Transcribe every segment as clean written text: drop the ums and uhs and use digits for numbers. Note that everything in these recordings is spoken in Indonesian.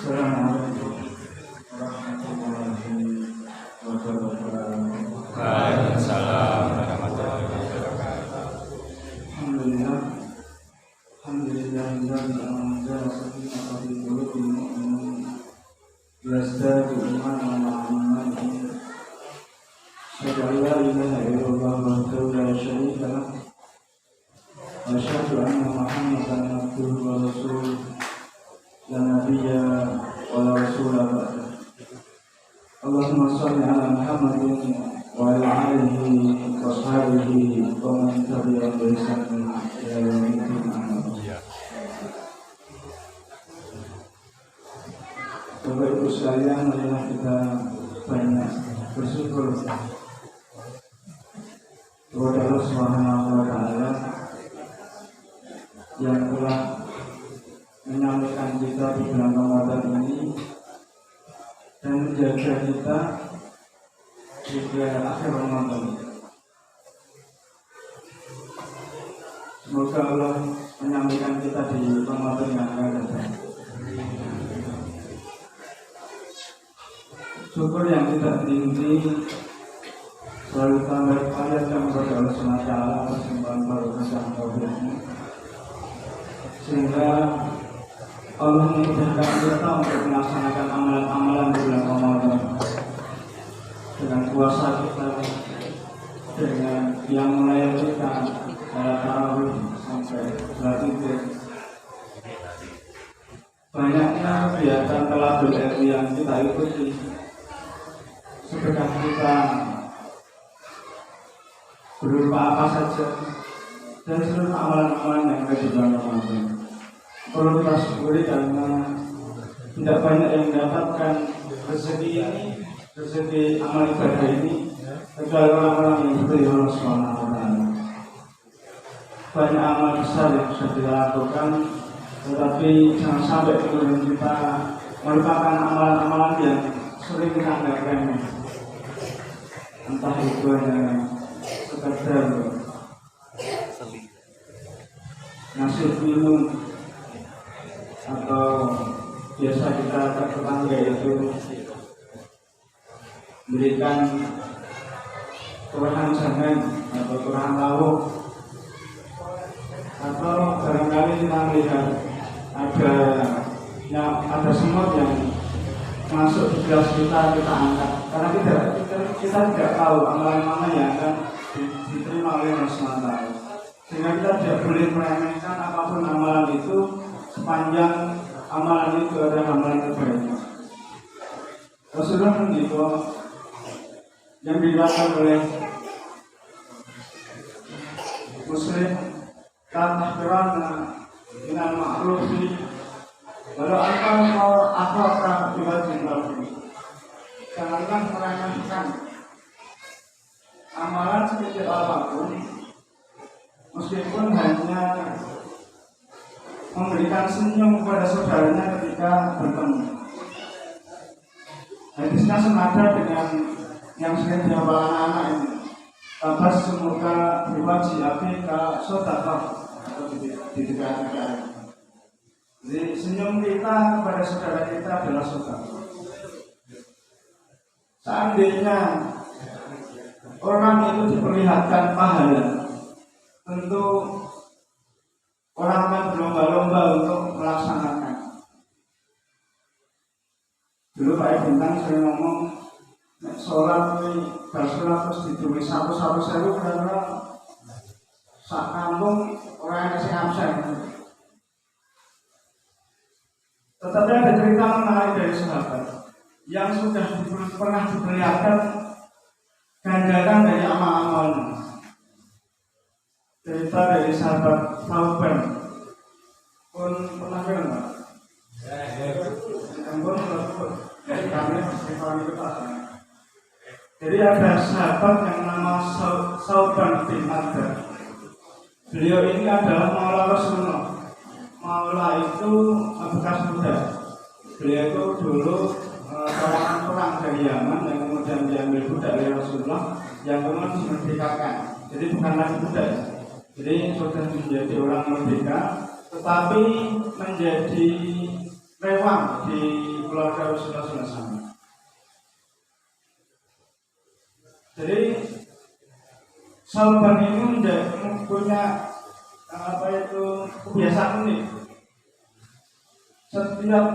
Assalamualaikum warahmatullahi wabarakatuh. Waalaikumsalam warahmatullahi wabarakatuh. Alhamdulillah, alhamdulillahilladzi anzala sakinatahu fi qulubil mu'minin liyazdadu imanan ma'a imanihim. Asyhadu an la ilaha illallah wahdahu la syarika lah wa asyhadu anna Muhammadan abduhu wa rasuluh la nabiyya wa la rasula ba'da. Allahumma shalli ala Muhammadin wa ala alihi wa sahbihi wa man tabi'ahum bi ihsan ila yaumil qiyamah. Bapak Ibu sekalian, marilah kita banyak bersyukur kepada Allah Subhanahu wa taala yang telah menyampaikan kita di bulan Ramadan ini dan menjaga kita hingga akhir Ramadan. Semoga Allah menyampaikan kita di Ramadan yang akan datang. Syukur yang tidak henti selalu tambah panjatkan kepada Allah SWT persembahan barokah dan taufiknya, sehingga Allah memudahkan kita untuk melaksanakan amalan-amalan di bulan Ramadan dengan puasa kita, dengan yang mulai kita dari tarawih sampai sholat Id. Banyaknya kegiatan teladan ilmu yang kita ikuti, sedekah kita berupa apa saja, dan seluruh amalan-amalan yang ada di bulan Ramadan perlu kita syukuri karena tidak banyak yang mendapatkan rezeki ini, rezeki amal ibadah ini, kecuali orang-orang yang diberi Allah Subhanahu wa taala. Banyak amal besar yang sudah dilakukan, tetapi jangan sampai kemudian kita melupakan amalan-amalan yang sering kita anggap remeh. Entah itu hanya sekedar ngasih minum, atau biasa kita ke tetangga itu berikan turahan jangan atau turahan lauk, atau barangkali kita melihat ada semut yang masuk di gelas kita angkat, karena kita tidak tahu amalan mana yang akan diterima oleh Allah SWT, sehingga kita tidak boleh meremehkan apapun amalan itu sepanjang amalan itu adalah amalan kebaikan. Rasulullah itu yang diriwayatkan oleh Muslim, kata firman dengan ma'rufi walau akhlak diwajib lagi. Janganlah meremehkan amalan sekecil apapun, meskipun hanya memberikan senyum kepada saudaranya ketika bertemu. Hadisnya senada dengan yang sering dihafal anak-anak ini. Tabas semoga diwaji abika sodaqah atau di negara. Jadi senyum kita kepada saudara kita adalah sodaqah. Seandainya orang itu diperlihatkan pahala, tentu orang akan berlomba-lomba untuk melaksanakan. Dulu Pak Bintang sering ngomong, sholat ini, sholat terus ditulis satu sewu, karena sak kampung orang yang kasih absen. Tetapi ada cerita menarik dari sahabat yang sudah pernah diperlihatkan ganjaran dari amal-amalnya. Cerita dari sahabat Tauban pun pernah dengar nggak? Jadi ada sahabat yang nama Tauban bin Adar. Beliau ini adalah maula Rasulullah. Maula itu bekas budak. Beliau itu dulu tawanan perang dari Yaman yang kemudian diambil budak dari Rasulullah, yang kemudian dimerdekakan. Jadi bukan lagi budak. Jadi sudah menjadi orang merdeka, tetapi menjadi rewang di keluarga Rasulullah SAW. Jadi Sauban ini punya kebiasaan unik. Setiap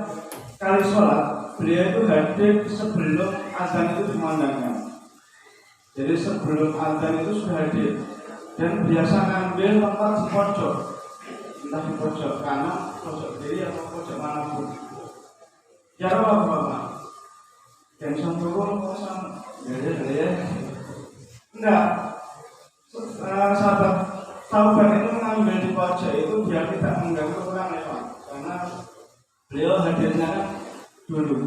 kali sholat, beliau itu hadir sebelum azan itu dimandangkan. Jadi sebelum azan itu sudah hadir dan biasa ngambil tempat di pojok, entah di pojok kanan, pojok kiri atau pojok manapun. Ya apa? Dan turun kosong, ya. Enggak. Sahabat Sauban itu mengambil di pojok itu biar tidak mengganggu orang lewat, karena beliau hadirnya dulu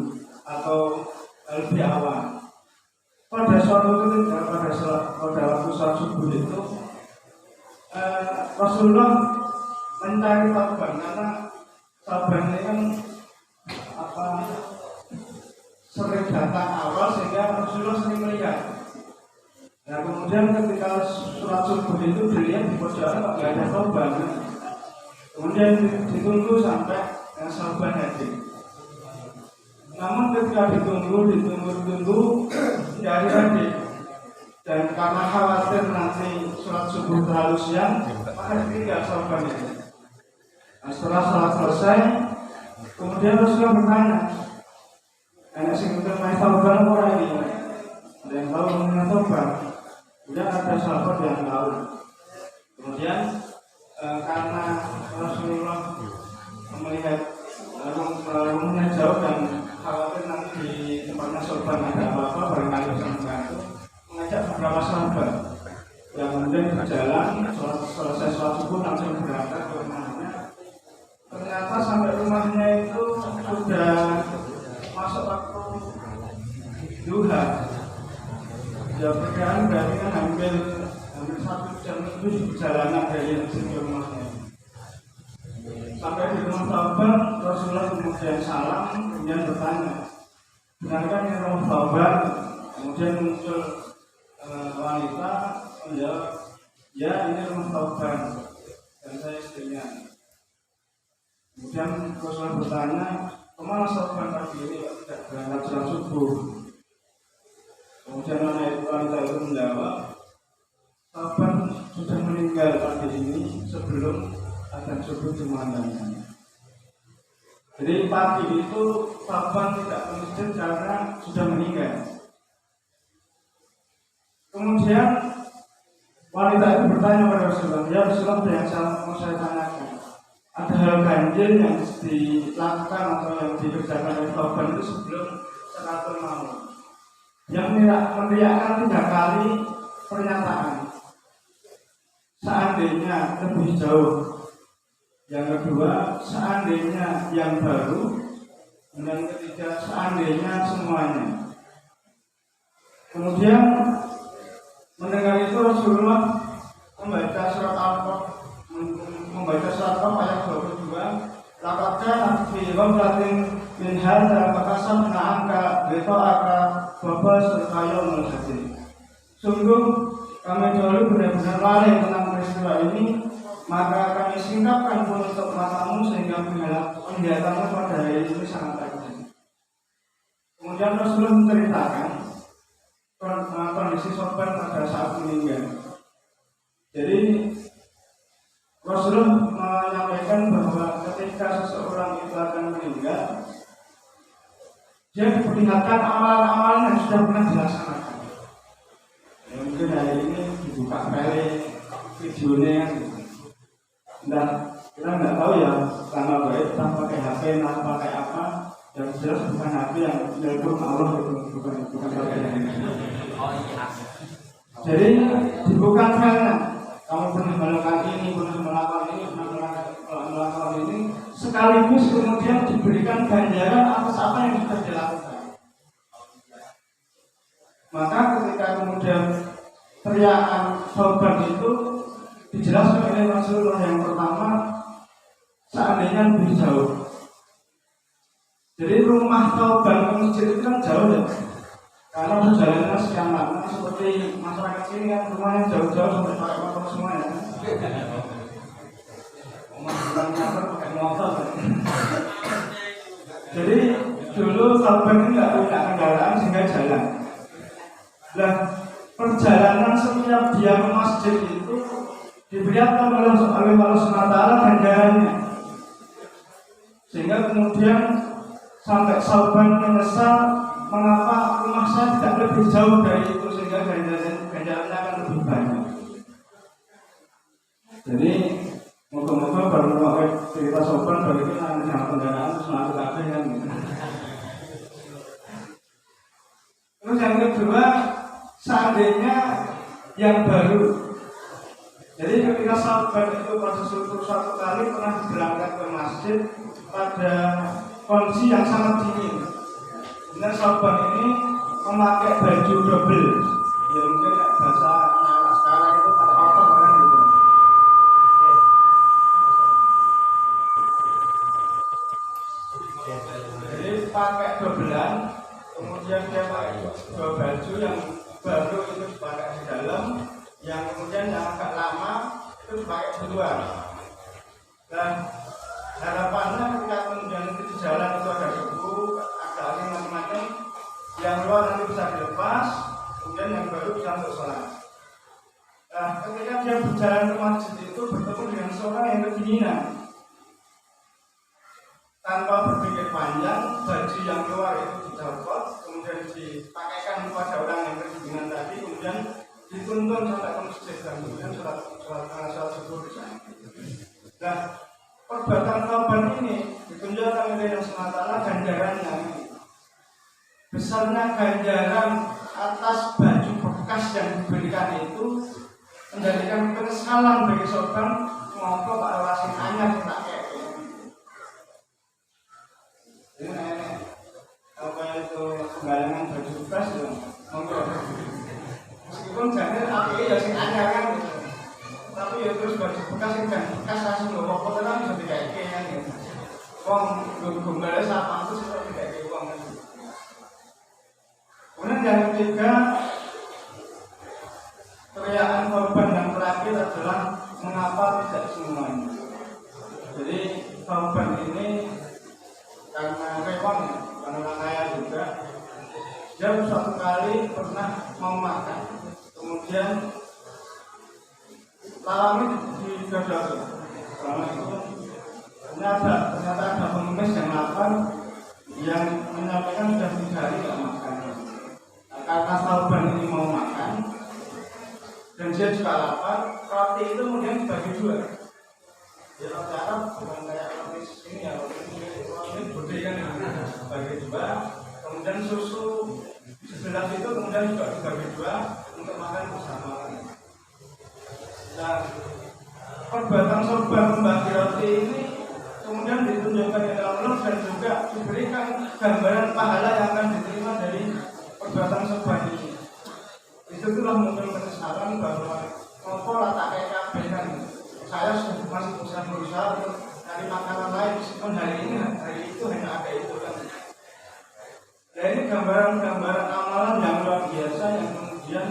atau lebih awal. Pada suatu ketika pada waktu sholat subuh itu Rasulullah mencari Sauban karena Sauban ini kan sering datang awal sehingga Rasulullah sering melihat. Nah kemudian ketika sholat subuh itu dilihat di pojokan kok nggak ada Sauban. Kemudian ditunggu sampai Sauban hadir. Namun ketika ditunggu tidak ada hadir. Dan karena khawatir nanti sholat subuh terlalu siang, maka ditinggal Sauban itu. Nah, setelah sholat selesai, kemudian Rasulullah bertanya, "Anak sing main Sauban orang ini? Ada yang tahu mengenai Sauban?" Kemudian ada sahabat yang tahu. Kemudian karena Rasulullah melihat rumahnya jauh dan khawatir nanti di tempatnya Sauban ada apa-apa, barangkali bisa membantu, mengajak beberapa sahabat yang kemudian berjalan selesai sholat subuh langsung berangkat ke rumahnya. Ternyata sampai rumahnya itu sudah masuk waktu duha. Ya perkiraan berarti kan hampir 1 jam lebih perjalanan dari sini ke rumahnya. Sampai di rumah Sauban, Rasulullah kemudian salam, kemudian bertanya, "Benarkah ini rumah Sauban?" Kemudian muncul wanita menjawab, "Ya, ini rumah Sauban dan saya istrinya." Kemudian Rasulullah bertanya, "Kemana Sauban pagi ini tidak berangkat sholat subuh?" Kemudian wanita itu menjawab, "Sauban sudah meninggal pagi ini sebelum azan subuh dimandangkan." Jadi pagi itu Sauban tidak ke masjid karena sudah meninggal. Kemudian wanita itu bertanya kepada Rasulullah, "Ya Rasulullah, yang mau saya tanyakan, ada hal ganjil yang dilakukan atau yang dikerjakan oleh Sauban itu sebelum Salatul Maut, yang meneriakkan 3 kali pernyataan, seandainya lebih jauh, yang kedua seandainya yang baru, dan yang ketiga seandainya semuanya." Kemudian mendengar itu Rasulullah membaca surat Al-Qaf ayat 22, "Laqad kana fi ghaflatin min hadza fakasafna anka ghita'aka wa basaraka yawmal hadid." Sungguh kami dahulu benar-benar lalai tentang peristiwa ini, maka kami singkapkan penutup matamu sehingga penglihatanmu pada hari ini sangat tajam. Kemudian Rasulullah menceritakan kondisi Sauban pada saat meninggal. Jadi Rasulullah menyampaikan bahwa ketika seseorang itu akan meninggal, dia diperlihatkan amalan-amalan yang sudah pernah dilaksanakan. Ya, mungkin hari ini dibuka pele videonya gitu. Kita nggak tahu ya tanggal baik, entah pakai HP, entah pakai apa. Yang jelas bukan HP yang telepon Allah itu, bukan pakai yang ini. Jadi dibuka filenya. Kamu pernah melakukan ini, pernah melakukan ini, sekaligus kemudian diberikan ganjaran atas apa yang sudah dilakukan. Maka ketika kemudian teriakan Sauban itu dijelaskan oleh Rasulullah, yang pertama, seandainya lebih jauh. Jadi rumah Sauban ke masjid itu kan jauh ya, karena perjalanannya sekian lama. Seperti masyarakat sini kan rumahnya jauh-jauh sampai pakai motor semuanya. Pakai motor. Jadi dulu korban ini nggak punya kendaraan sehingga jalan. Nah, perjalanan setiap dia ke masjid itu diberikan oleh Allah SWT ganjarannya. Sehingga kemudian sampai Sauban menyesal mengapa rumah saya tidak lebih jauh dari itu, sehingga ganjarannya akan lebih banyak. Jadi moga-moga baru pakai cerita Sauban bagi kita dengan kendaraan terus masuk kabeh kan. Terus yang kedua, seandainya yang baru. Jadi ketika Sauban itu pada suatu kali pernah berangkat ke masjid pada kondisi yang sangat dingin. Dan Sauban ini memakai baju double. Ya mungkin bahasa sekarang itu pakai kotor kan gitu. Jadi pakai dobelan, kemudian dia pakai dua baju yang baru itu dipakai di dalam, yang kemudian yang agak lama itu dipakai di luar. Dan harapannya ketika kemudian itu di jalan itu ada debu, ada angin macam-macam, yang luar nanti bisa dilepas, kemudian yang baru bisa untuk sholat. Nah, ketika dia berjalan ke masjid itu bertemu dengan seorang yang kedinginan. Tanpa berpikir panjang, baju yang keluar itu dicopot, kemudian dipakaikan kepada orang yang kedinginan tadi, kemudian dituntun sampai ke masjid dan kemudian sholat subuh di sana. Nah, perbuatan korban ini ditunjukkan oleh Allah SWT ganjarannya. Besarnya ganjaran atas baju bekas yang diberikan itu menjadikan penyesalan bagi korban maupun Pak Rasin anyar tak kayak. Ini apa itu penggalangan baju bekas itu monggo. Meskipun jangan api ya sing anyar kan gitu. Tapi ya terus baju bekas yang bekas langsung lho kok tenan bisa dikake kan gitu. Wong gombale sapa itu sudah dikake wong kan. Kemudian yang ketiga, teriakan korban yang terakhir adalah mengapa tidak semuanya. Jadi korban ini karena rewang ya, karena orang kaya juga, dia suatu kali pernah mau makan, kemudian lawannya didodol. Selama itu ternyata ada pengemis yang lapar yang menyampaikan sudah 3 hari tidak makan. Nah, karena korban ini mau makan dan dia juga lapar, roti itu kemudian dibagi 2. Ya roti Arab bukan kayak roti ini ya, ini budi kan dibagi 2, kemudian susu sebelah itu kemudian juga dibagi 2 untuk makan bersama. Nah, perbuatan korban membagi roti ini kemudian ditunjukkan oleh Allah dan juga diberikan gambaran pahala yang akan diterima dari perbuatan korban ini. Itulah mungkin penyesalan bahwa ngopo tak kayak kabeh kan. Saya masih berusaha untuk cari makanan lain meskipun hari itu hanya ada itu kan. Nah, ini gambaran-gambaran amalan yang luar biasa yang kemudian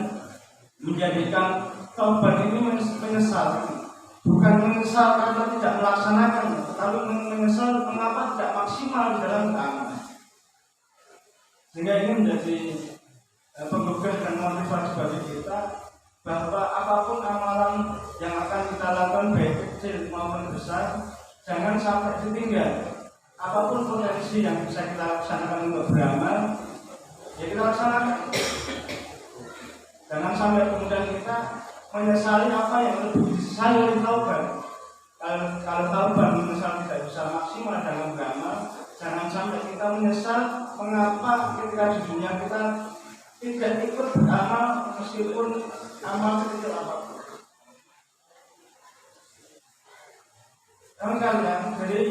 menjadikan korban ini menyesal. Bukan menyesal karena tidak melaksanakan, tetapi menyesal mengapa tidak maksimal di dalam beramal. Sehingga ini menjadi penggugah dan motivasi bagi kita bahwa apapun amalan yang akan kita lakukan baik kecil maupun besar, jangan sampai ditinggal. Apapun potensi yang bisa kita laksanakan untuk beramal, ya kita laksanakan. Jangan sampai kemudian kita menyesali apa yang lebih disesali oleh taubat. Kalau taubat menyesal tidak bisa maksimal dalam beramal, jangan sampai kita menyesal mengapa ketika di dunia kita tidak ikut beramal meskipun amal sekecil apapun. Kalian, jadi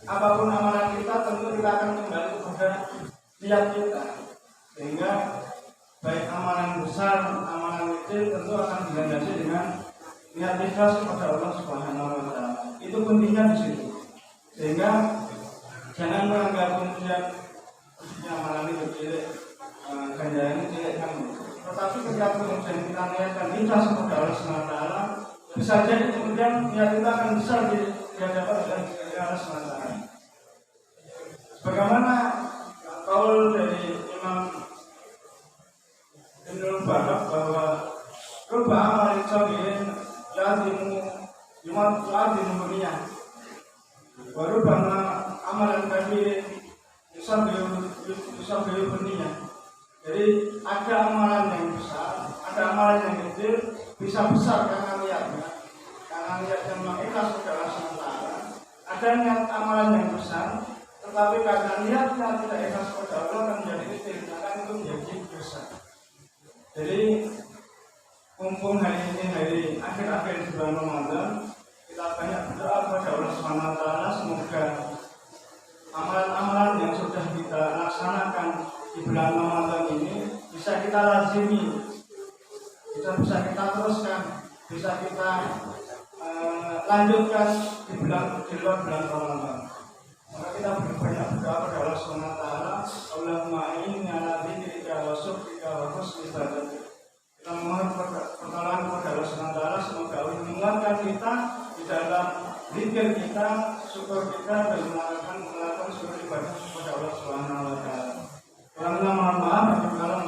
apapun amalan kita tentu kita akan kembali kepada niat kita, sehingga baik amalan besar, amalan kecil tentu akan dilandasi dengan niat ikhlas kepada Allah Subhanahu wa Ta'ala. Itu pentingnya di situ. Sehingga jangan menganggap kemudian amalan itu kecil, ganjaran ini tidak kamu. Tetapi ketika kemudian kita niatkan ikhlas kepada Allah Subhanahu wa Ta'ala, bisa jadi kemudian niat kita akan besar di hadapan Allah Subhanahu wa Ta'ala. Bagaimana bisa beliau berniat. Jadi ada amalan yang besar, ada amalan yang kecil, bisa besar karena niatnya memang ikhlas kepada Allah SWT. Ada niat amalan yang besar, tetapi karena niatnya tidak ikhlas kepada Allah akan menjadi kecil, maka itu menjadi besar. Jadi mumpung hari ini hari akhir-akhir bulan Ramadan, kita banyak berdoa kepada Allah SWT, semoga amalan-amalan yang sudah kita laksanakan di bulan Ramadan ini bisa kita lazimi, bisa kita teruskan, bisa kita lanjutkan di luar bulan Ramadan. Maka kita banyak berdoa kepada Allah SWT. Allahumma inni ala dzikrika wa syukrika wa husni ibadatik. Kita memohon pertolongan kepada Allah SWT, semoga Allah menguatkan kita di dalam zikir kita, syukur kita, dan melakukan seluruh ibadah kepada Allah SWT. Kurang mohon maaf, kalau